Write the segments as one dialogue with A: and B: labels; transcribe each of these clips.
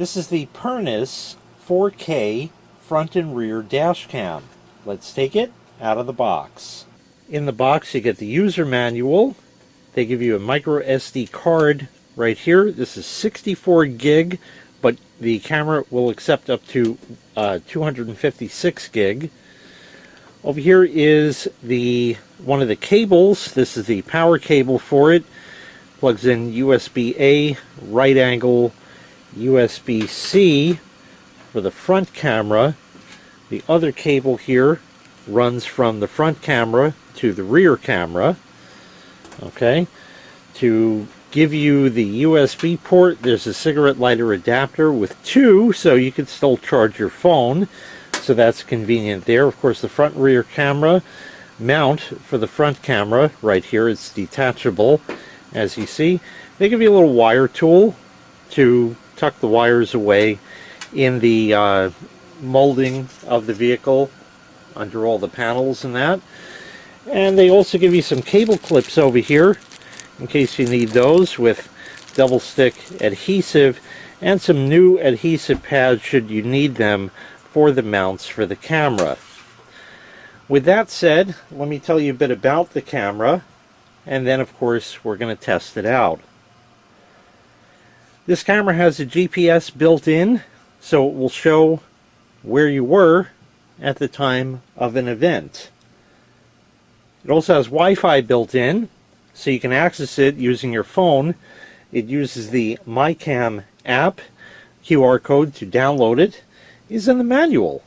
A: This is the Pernis 4K front and rear dash cam. Let's take it out of the box. In the box you get the user manual. They give you a micro SD card right here. This is 64 gig, but the camera will accept up to 256 gig. Over here is one of the cables. This is the power cable for it. Plugs in USB-A, right angle, USB-C for the front camera. The other cable here runs from the front camera to the rear camera. Okay, to give you the USB port, there's a cigarette lighter adapter with two, so you can still charge your phone, so that's convenient there. Of course, the front and rear camera mount for the front camera right here, it's detachable, as you see. They give you a little wire tool to tuck the wires away in the molding of the vehicle under all the panels and that. And they also give you some cable clips over here in case you need those, with double stick adhesive and some new adhesive pads should you need them for the mounts for the camera. With that said, let me tell you a bit about the camera, and then of course we're going to test it out. This camera has a GPS built in, so it will show where you were at the time of an event. It also has Wi-Fi built in, so you can access it using your phone. It uses the MyCam app. QR code to download it is in the manual.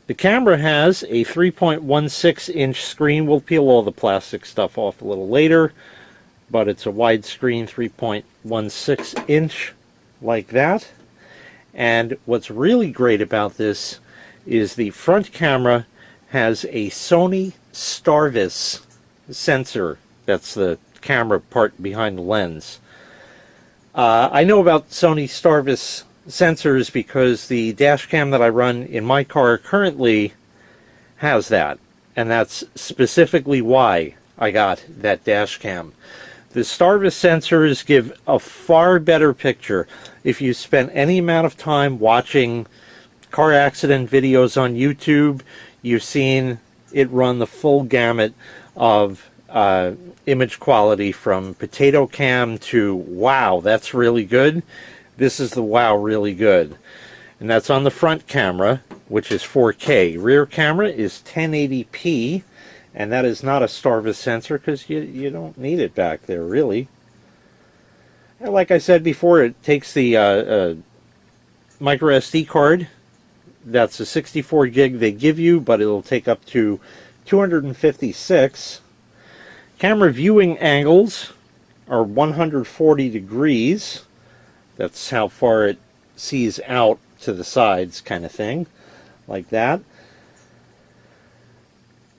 A: The camera has a 3.16-inch screen. We'll peel all the plastic stuff off a little later, but it's a widescreen 3.16-inch like that. And what's really great about this is the front camera has a Sony STARVIS sensor. That's the camera part behind the lens. I know about Sony STARVIS sensors because the dash cam that I run in my car currently has that, and that's specifically why I got that dash cam. The STARVIS sensors give a far better picture. If you spend any amount of time watching car accident videos on YouTube, you've seen it run the full gamut of image quality, from potato cam to wow, that's really good. This is the wow, really good. And that's on the front camera, which is 4K. Rear camera is 1080p. And that is not a STARVIS sensor because you don't need it back there, really. And like I said before, it takes the micro SD card. That's a 64 gig they give you, but it'll take up to 256. Camera viewing angles are 140 degrees. That's how far it sees out to the sides, kind of thing, like that.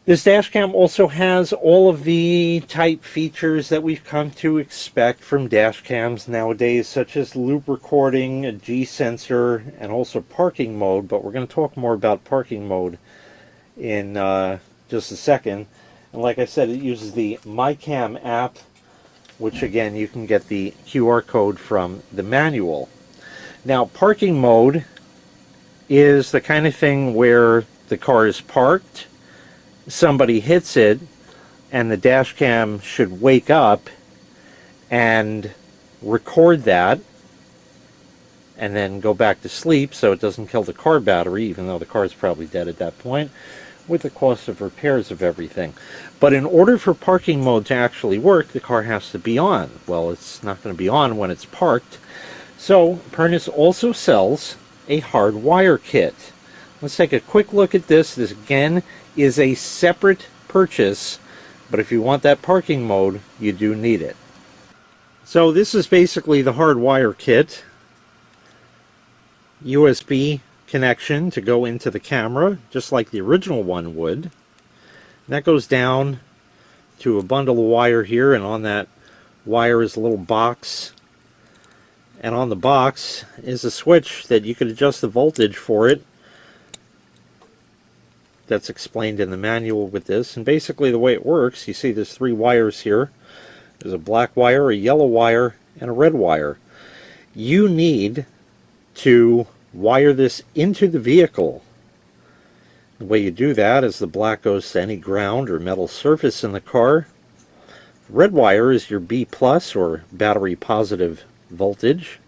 A: This dashcam also has all of the type features that we've come to expect from dashcams nowadays, such as loop recording, a G sensor, and also parking mode. But we're going to talk more about parking mode in just a second. And like I said, it uses the MyCam app, which again you can get the QR code from the manual. Now, parking mode is the kind of thing where the car is parked, somebody hits it, and the dash cam should wake up and record that and then go back to sleep so it doesn't kill the car battery, even though the car is probably dead at that point, with the cost of repairs of everything. But in order for parking mode to actually work, the car has to be on. Well, it's not going to be on when it's parked. So Pernis also sells a hardwire kit. Let's take a quick look at this. This again is a separate purchase, but if you want that parking mode, you do need it. So this is basically the hardwire kit. USB connection to go into the camera, just like the original one would. And that goes down to a bundle of wire here, and on that wire is a little box. And on the box is a switch that you could adjust the voltage for it. That's explained in the manual with this. And basically the way it works, you see there's three wires here. There's a black wire, a yellow wire, and a red wire. you need to wire this into the vehicle. The way you do that is the black goes to any ground or metal surface in the car. The red wire is your B plus or battery positive voltage.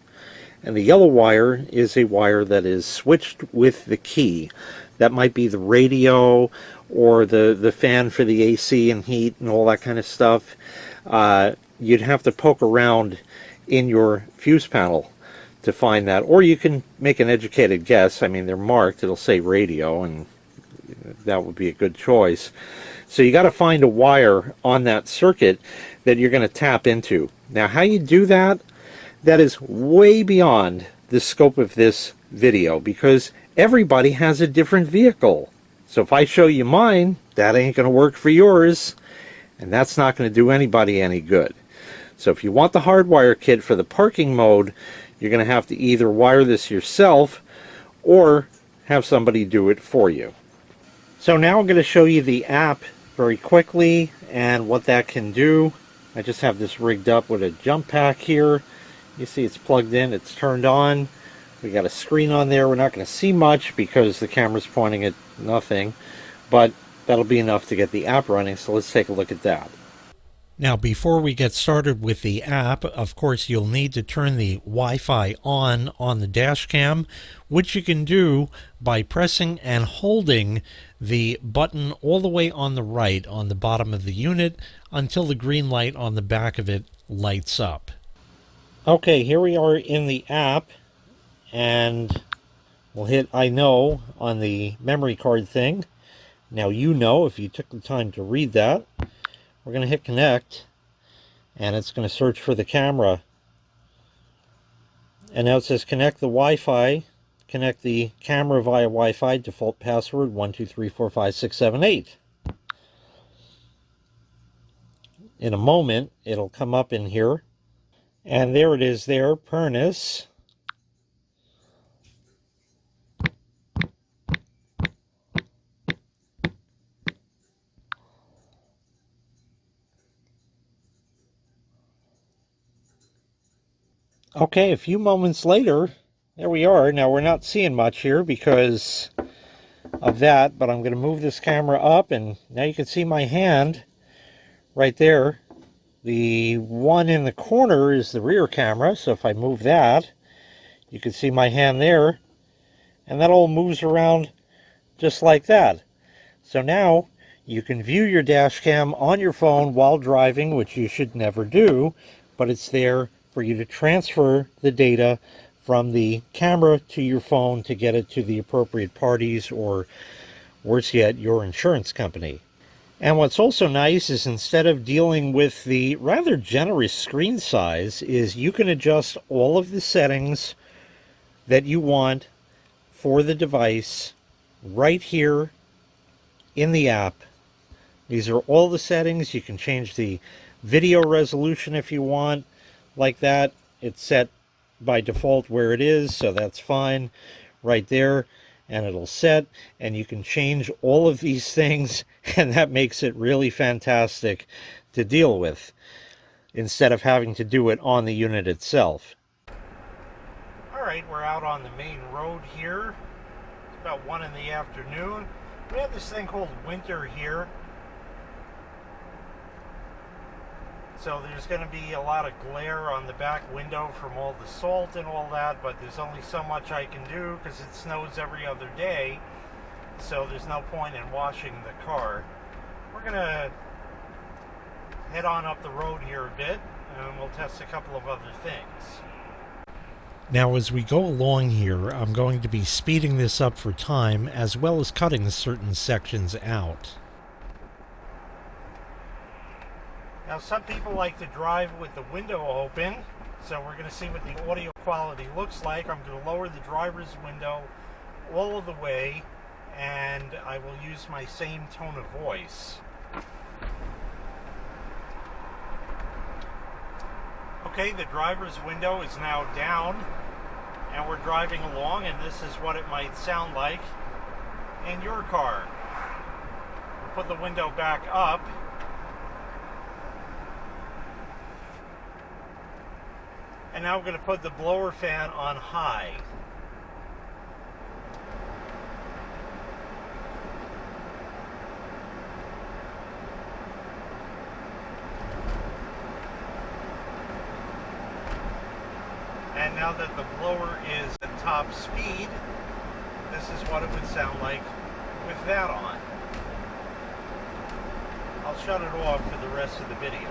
A: And the yellow wire is a wire that is switched with the key. That might be the radio or the fan for the AC and heat and all that kind of stuff. You'd have to poke around in your fuse panel to find that. Or you can make an educated guess. I mean, they're marked. It'll say radio, and that would be a good choice. So you got to find a wire on that circuit that you're going to tap into. Now, how you do that, that is way beyond the scope of this video, because everybody has a different vehicle. So if I show you mine, that ain't going to work for yours, and that's not going to do anybody any good. So if you want the hardwire kit for the parking mode, you're going to have to either wire this yourself or have somebody do it for you. So now I'm going to show you the app very quickly and what that can do. I just have this rigged up with a jump pack here. You see it's plugged in, it's turned on. We got a screen on there. We're not going to see much because the camera's pointing at nothing, but that'll be enough to get the app running. So let's take a look at that. Now, before we get started with the app, of course, you'll need to turn the Wi-Fi on the dash cam, which you can do by pressing and holding the button all the way on the right on the bottom of the unit until the green light on the back of it lights up. Okay, here we are in the app, and we'll hit I know on the memory card thing. Now, you know, if you took the time to read that, we're going to hit connect, and it's going to search for the camera. And now it says connect the Wi-Fi, connect the camera via Wi-Fi, default password 1234567 In a moment, it'll come up in here. And there it is there, Pernis. Okay, a few moments later, there we are. Now, we're not seeing much here because of that, but I'm going to move this camera up, and now you can see my hand right there. The one in the corner is the rear camera, so if I move that, you can see my hand there, and that all moves around just like that. So now you can view your dash cam on your phone while driving, which you should never do, but it's there for you to transfer the data from the camera to your phone to get it to the appropriate parties, or worse yet, your insurance company. And what's also nice is instead of dealing with the rather generous screen size, is you can adjust all of the settings that you want for the device right here in the app. These are all the settings. You can change the video resolution if you want, like that. It's set by default where it is, so that's fine right there, and it'll set, and you can change all of these things, and that makes it really fantastic to deal with instead of having to do it on the unit itself. Alright, we're out on the main road here. It's about 1 in the afternoon. We have this thing called winter here. So there's going to be a lot of glare on the back window from all the salt and all that, but there's only so much I can do because it snows every other day. So there's no point in washing the car. We're going to head on up the road here a bit, and we'll test a couple of other things. Now, as we go along here, I'm going to be speeding this up for time, as well as cutting certain sections out. Now, some people like to drive with the window open, so we're going to see what the audio quality looks like. I'm going to lower the driver's window all of the way, and I will use my same tone of voice. Okay, the driver's window is now down, and we're driving along, and this is what it might sound like in your car. We'll put the window back up. And now we're going to put the blower fan on high. And now that the blower is at top speed, this is what it would sound like with that on. I'll shut it off for the rest of the video.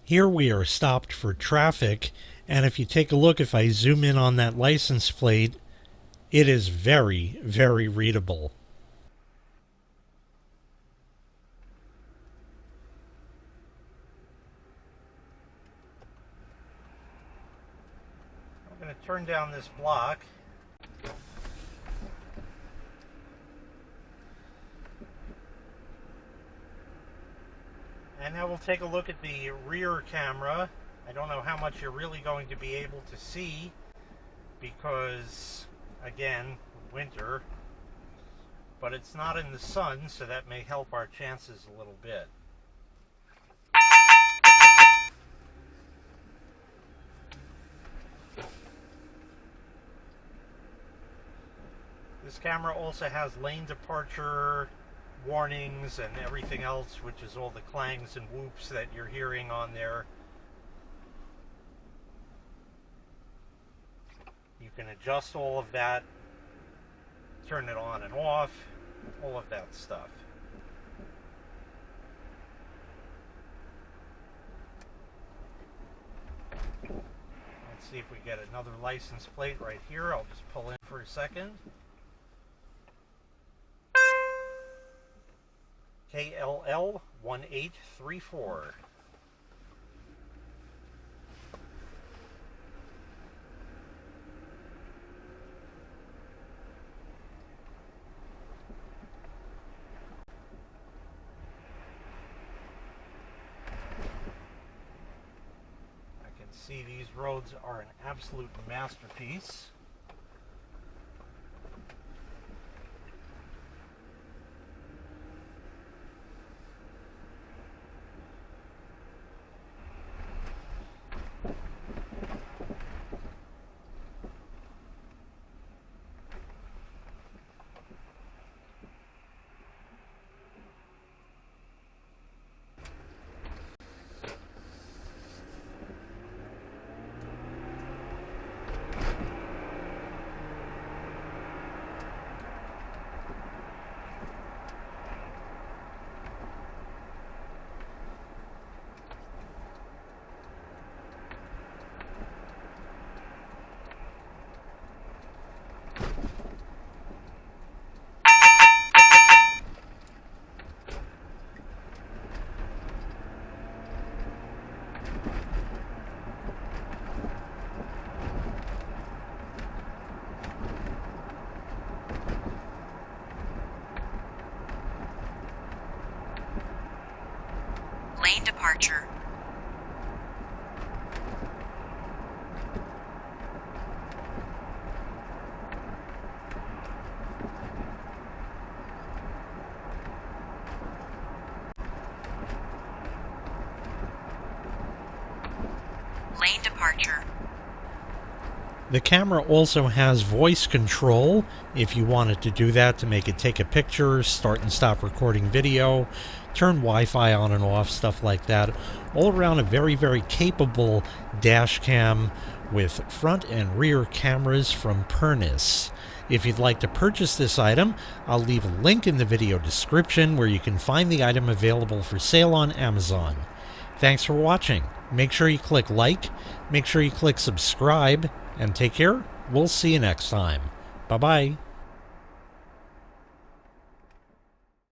A: Here we are stopped for traffic, and if you take a look, if I zoom in on that license plate, it is very, very readable. I'm going to turn down this block. And now we'll take a look at the rear camera. I don't know how much you're really going to be able to see because, again, winter. But it's not in the sun, so that may help our chances a little bit. This camera also has lane departure warnings and everything else, which is all the clangs and whoops that you're hearing on there. You can adjust all of that, turn it on and off, all of that stuff. Let's see if we get another license plate right here. I'll just pull in for a second. KLL 1834. I can see these roads are an absolute masterpiece.
B: Lane departure. Lane departure.
A: The camera also has voice control if you wanted to do that, to make it take a picture, start and stop recording video, turn Wi-Fi on and off, stuff like that. All around a very, very capable dash cam with front and rear cameras from Pernis. If you'd like to purchase this item, I'll leave a link in the video description where you can find the item available for sale on Amazon. Thanks for watching. Make sure you click like, make sure you click subscribe, and take care. We'll see you next time. Bye-bye.